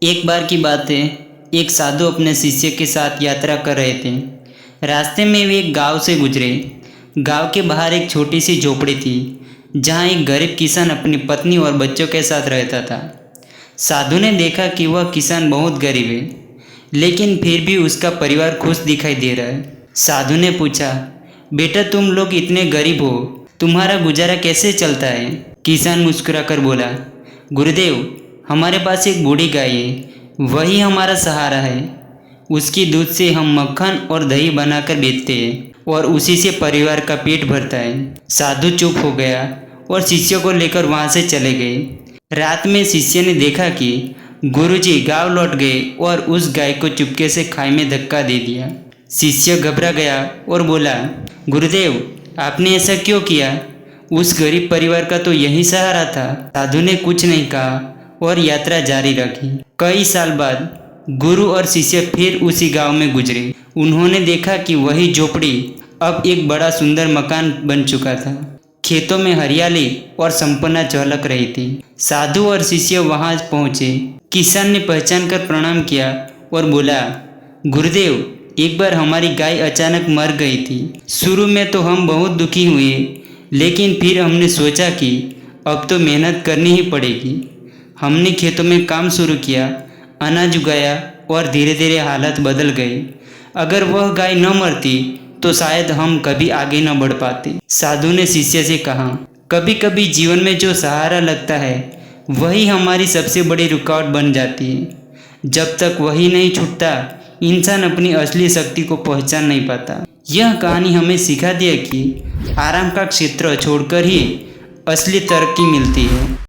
एक बार की बात है। एक साधु अपने शिष्य के साथ यात्रा कर रहे थे। रास्ते में वे एक गांव से गुजरे। गांव के बाहर एक छोटी सी झोपड़ी थी, जहां एक गरीब किसान अपनी पत्नी और बच्चों के साथ रहता था। साधु ने देखा कि वह किसान बहुत गरीब है, लेकिन फिर भी उसका परिवार खुश दिखाई दे रहा है। साधु ने पूछा, बेटा तुम लोग इतने गरीब हो, तुम्हारा गुजारा कैसे चलता है? किसान मुस्कुराकर बोला, गुरुदेव, हमारे पास एक बूढ़ी गाय है, वही हमारा सहारा है। उसकी दूध से हम मक्खन और दही बनाकर बेचते हैं और उसी से परिवार का पेट भरता है। साधु चुप हो गया और शिष्य को लेकर वहाँ से चले गए। रात में शिष्य ने देखा कि गुरुजी गांव लौट गए और उस गाय को चुपके से खाई में धक्का दे दिया। शिष्य घबरा गया और बोला, गुरुदेव, आपने ऐसा क्यों किया? उस गरीब परिवार का तो यही सहारा था। साधु ने कुछ नहीं कहा और यात्रा जारी रखी। कई साल बाद गुरु और शिष्य फिर उसी गांव में गुजरे। उन्होंने देखा कि वही झोपड़ी अब एक बड़ा सुंदर मकान बन चुका था। खेतों में हरियाली और संपन्नता झलक रही थी। साधु और शिष्य वहां पहुंचे। किसान ने पहचान कर प्रणाम किया और बोला, गुरुदेव, एक बार हमारी गाय अचानक मर गई थी। शुरू में तो हम बहुत दुखी हुए, लेकिन फिर हमने सोचा कि अब तो मेहनत करनी ही पड़ेगी। हमने खेतों में काम शुरू किया, अनाज उगाया और धीरे धीरे हालत बदल गई। अगर वह गाय न मरती तो शायद हम कभी आगे न बढ़ पाते। साधु ने शिष्य से कहा, कभी कभी जीवन में जो सहारा लगता है वही हमारी सबसे बड़ी रुकावट बन जाती है। जब तक वही नहीं छूटता, इंसान अपनी असली शक्ति को पहचान नहीं पाता। यह कहानी हमें सिखा दिया कि आराम का क्षेत्र छोड़कर ही असली तरक्की मिलती है।